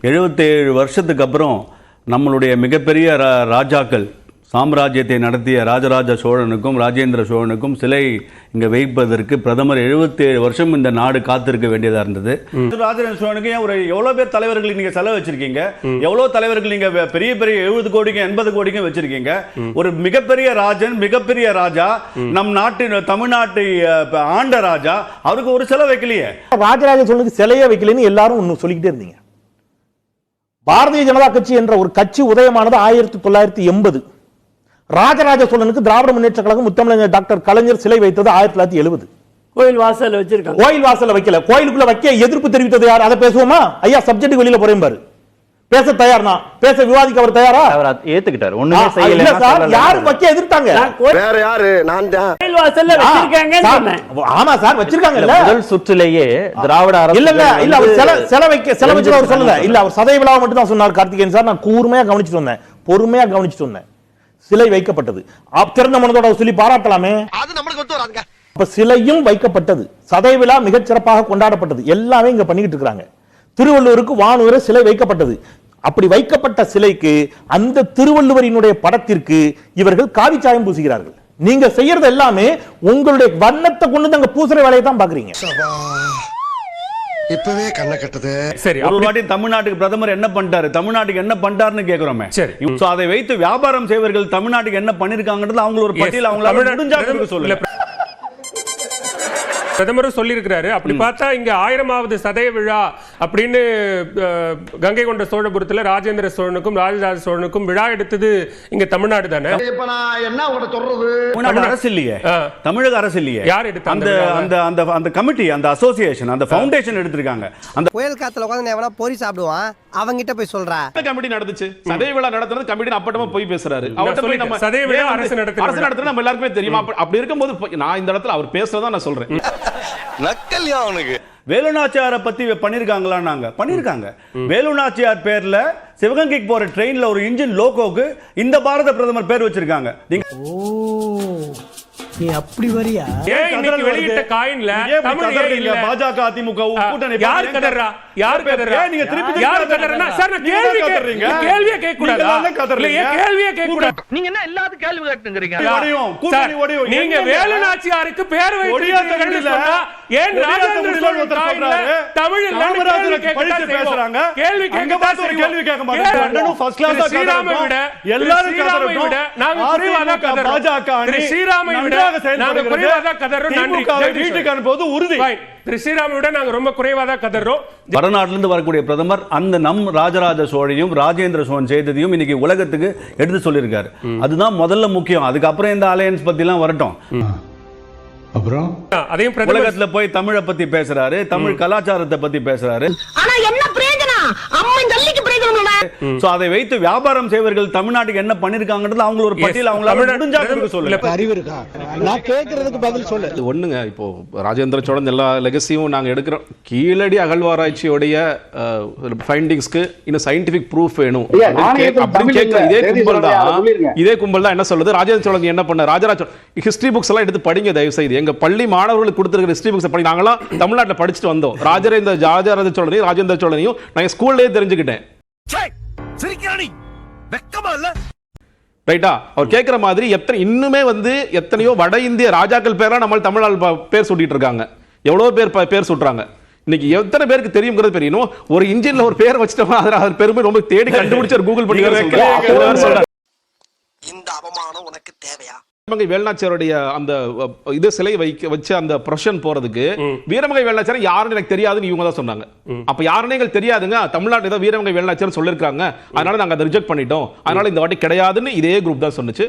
77 வருஷத்துக்கு அப்புறம் நம்மளுடைய மிகப்பெரிய ராஜாக்கள் சாம்ராஜ்யத்தை நடத்திய ராஜராஜ சோழனுக்கும் ராஜேந்திர சோழனுக்கும் சிலை இங்கே வைப்பதற்கு பிரதமர் 77 வருஷம் இந்த நாடு காத்திருக்க வேண்டியதாக இருந்தது. ராஜராஜ சோழனுக்கு எவ்வளோ பேர் தலைவர்கள் நீங்கள் செலவு வச்சிருக்கீங்க, எவ்வளோ தலைவர்கள் நீங்கள் பெரிய பெரிய 70 கோடிக்கும் 80 கோடிக்கும் வச்சிருக்கீங்க. ஒரு மிகப்பெரிய ராஜன், மிகப்பெரிய ராஜா, நம் நாட்டின் தமிழ்நாட்டை ஆண்ட ராஜா, அவருக்கு ஒரு சிலை வைக்கலையே. ராஜராஜ சோழனுக்கு சிலையே வைக்கலன்னு எல்லாரும் ஒன்று சொல்லிக்கிட்டே இருந்தீங்க. பாரதிய ஜனதா கட்சி என்ற ஒரு கட்சி உதயமானது 1980. ராஜராஜ சோழனுக்கு திராவிட முன்னேற்ற கழகம் முத்தமிழர் டாக்டர் கலைஞர் சிலை வைத்தது 1970. கோயில் வாசல் வச்சிருக்காங்க. கோயில் வாசல்ல வைக்கல, கோயிலுக்குள்ள வைக்க எதிர்ப்பு தெரிவித்தது யார்? அதை பேசுவோமா? ஐயா சப்ஜெக்ட் வெளியில போறேன் பாரு. பேச தயார்னா பேச, விவாதிக்க அவர் தயாரா? அவர் ஏத்துக்கிட்டார். ஒண்ணுமே செய்யல. இல்ல சார், யாரு வைக்க எதிர்த்தாங்க? வேற யாரு? நான் தான். கோயில் வாசல்ல வச்சிருக்காங்க சொன்னேன். ஆமா சார், வச்சிருக்காங்க. இல்ல முதல் சுற்றிலேயே திராவிட அரசு இல்ல இல்ல அவர் செல வச்சு அவர் சொல்லல. இல்ல அவர் சதய விழாவை மட்டும் தான் சொன்னார் கார்த்திகேயன் சார். நான் கூர்மையா கவனிச்சுட்டு வந்தேன், பொறுமையா கவனிச்சுட்டு வந்தேன். சிலை வைக்கப்பட்டது, திறந்த மனதோட சொல்லி பாராட்டலாமே. அது நமக்கு ஒத்து வராதுங்க. அப்ப சிலையும் வைக்கப்பட்டது, சதய விழா மிகச் சிறப்பாக கொண்டாடப்பட்டது, எல்லாமே இங்க பண்ணிக்கிட்டு இருக்காங்க. திருவள்ளுவருக்கு வானுயர சிலை வைக்கப்பட்டது. அப்படி வைக்கப்பட்ட சிலைக்கு, அந்த திருவள்ளுவரினுடைய படத்திற்கு இவர்கள் காவிச்சாயம் பூசுகிறார்கள். நீங்க செய்யறது எல்லாமே உங்களுடைய வண்ணத்தை கொண்டு அங்க பூசுற வேலையை தான் பாக்குறீங்க. இப்பவே கண்ண கட்டது. சரி, ஒரு வாட்டி தமிழ்நாட்டுக்கு பிரதமர் என்ன பண்ணிட்டாரு, தமிழ்நாட்டுக்கு என்ன பண்ணிட்டாருன்னு கேக்குறோமே. சரி, அதை வைத்து வியாபாரம் செய்வர்கள் தமிழ்நாட்டுக்கு என்ன பண்ணிருக்காங்கன்றது அவங்க ஒரு பட்டியல் அவங்களால முடிஞ்சா சொல்லுங்க. பிரதமரும் சொல்லியிருக்கிறாரு. அப்படி பார்த்தா இங்க 1000வது சதய விழா அப்படின்னு கங்கை கொண்ட சோழபுரத்துல ராஜேந்திர சோழனுக்கும் ராஜராஜ சோழனுக்கும் விழா எடுத்தது இங்க தமிழ்நாடு தானே. இப்ப நான் என்ன உங்கள்ட்ட சொல்றது? தமிழ்நாடு அரசு இல்லையே, தமிழக அரசு இல்லையே. யார் எடுத்த அந்த கமிட்டி, அந்த அசோசியேஷன், அந்த ஃபவுண்டேஷன் எடுத்திருக்காங்க. அந்த புயல் காத்துல உட்கார்ந்து எவனா பொரி சாப்பிடுவான், அவங்கிட்ட போய் சொல்றா. கமிட்டி நடந்துச்சு, சதய விழா நடத்துறது கமிட்டி அப்பட்டமா போய் பேசுறாரு. அவர்ட்ட போய் நம்ம சதய விழா அரசு நடத்துறது நம்ம எல்லாருக்குமே தெரியுமா? அப்படி இருக்கும்போது நான் இந்த இடத்துல அவர் பேசுறதா நான் சொல்றேன். நக்கல்யா அவனுக்கு. வேலுநாச்சியாரை பத்தி பண்ணிருக்காங்க. வேலுநாச்சியார் பேர்ல சிவகங்கைக்கு போற ட்ரெயின்ல ஒரு இன்ஜின் லோகோக்கு இந்த பாரத பிரதமர் பேர் வச்சிருக்காங்க. நீ அப்படி வரியா? இன்னைக்கு வெளியிட்ட காயின்ல தமிழ் இல்ல. பாஜக அதிமுக கூட்டணி யார் கதறா? யார் கதறா? நீங்க திருப்பி யார் கதறனா? சார் நான் கேள்வியே கேட்க கூடாதா? இல்ல கேள்வியே கேட்க கூடாது. நீங்க என்ன எல்லாத்துக்கும் கேள்வி கேட்டுங்கறீங்க? நீங்க வேலுநாச்சியாருக்கு பேர் வைக்கிறீங்கன்னு சொன்னா ஏன் ராஜேந்திர சோழன் காயின்ல தமிழ் இல்லன்னு கேள்வி பேசுறாங்க? கேள்வி கேட்க மாட்டாங்க. ஃபர்ஸ்ட் கிளாஸா ஸ்ரீராமை விட எல்லாரும் ஸ்ரீராமை விட நாங்க குறைவாக கதறோம். பாஜக அணி ஸ்ரீராமை விட நாங்க குறைவாக கதறோம். நன்றி. வீட்டுக்கு அனுப்புவது உறுதி. ஸ்ரீராமை விட நாங்க ரொம்ப குறைவாக கதறோம். வடநாட்டிலிருந்து வரக்கூடிய பிரதமர் அந்த நம் ராஜராஜ சோழனையும் ராஜேந்திர சோழன் செய்ததையும் இன்னைக்கு உலகத்துக்கு எடுத்து சொல்லியிருக்காரு. அதுதான் முதல்ல முக்கியம். அதுக்கப்புறம் இந்த அலையன்ஸ் பத்தி எல்லாம் வரட்டும். அப்புறம் அதையும் உலகத்துல போய் தமிழை பத்தி பேசுறாரு, தமிழ் கலாச்சாரத்தை பத்தி பேசுறாரு. ஆனா என்ன பிரயோஜனம்? அம்மன் ஜல்லிக்கு பிரயோஜனம் இல்ல. சோ அதை வைத்து வியாபாரம் செய்வர்கள் தமிழ்நாட்டுக்கு என்ன பண்ணிருக்காங்கன்றது அவங்க ஒரு பட்டியல் அவங்களால முடிஞ்சா சொல்லுங்க. அறிவு இருக்கா? நான் கேக்குறதுக்கு பதில் சொல்லு. ஒண்ணுங்க, இப்போ ராஜேந்திர சோழன் எல்லா லெகசியும் நாங்க எடுக்கிறோம். கீழடி அகழ்வாராய்ச்சியோடைய ஃபைண்டிங்ஸ்க்கு இன்னும் சயின்டிபிக் ப்ரூஃப் வேணும் அப்படின்னு கேட்கிற இதே கும்பல் தான் என்ன சொல்லுது, ராஜேந்திர சோழன் என்ன பண்ண, ராஜராஜ ஹிஸ்டரி புக்ஸ் எல்லாம் எடுத்து படிங்க தயவு செய்து. எங்க பள்ளி மாணவர்களுக்கு கொடுத்திருக்கிற ஹிஸ்டரி புக்ஸ் படி நாங்களாம் தமிழ்நாட்டில் படிச்சுட்டு வந்தோம். ராஜராஜ சோழனையும் ராஜேந்திர சோழனையும் நாங்க ஸ்கூல்லேயே தெரிஞ்சுக்கிட்டேன். ரைட்டா? அவர் கேட்கிற மாதிரி இன்னுமே எத்தனையோ வட இந்திய ராஜாக்கள் பேரா நம்ம தமிழ்நாள் பேர் சொல்லிட்டு இருக்காங்க. எவ்வளவு பேர் சொல்றாங்க. இன்னைக்கு எத்தனை பேருக்கு தெரியும்ங்கிறது தெரியணும். ஒரு இன்ஜின்ல ஒரு பேர் வச்சிட்டோம், அதனால பெருமை ரொம்ப தேடி கண்டுபிடிச்சார், கூகுள் பண்ணி சொல்றாங்க. இந்த அவமானம் உனக்கு தேவையா? வீரமங்கை வேலுநாச்சியாருடைய அந்த இது சிலை வச்சு அந்த ப்ரொஷன் போறதுக்கு வீரமங்கை வேலுநாச்சியார் யாருன்னு எனக்கு தெரியாதுன்னு இவங்க தான் சொன்னாங்க. அப்ப யாருன்னு எங்களுக்கு தெரியாதுங்க, தமிழ்நாட்டில் ஏதோ வீரமங்கை வேலுநாச்சியார் சொல்லிருக்காங்க, அதனால நாங்க அதை ரிஜெக்ட் பண்ணிட்டோம், அதனால இந்த வாட்டி கிடையாதுன்னு இதே குரூப் தான் சொன்னுச்சு.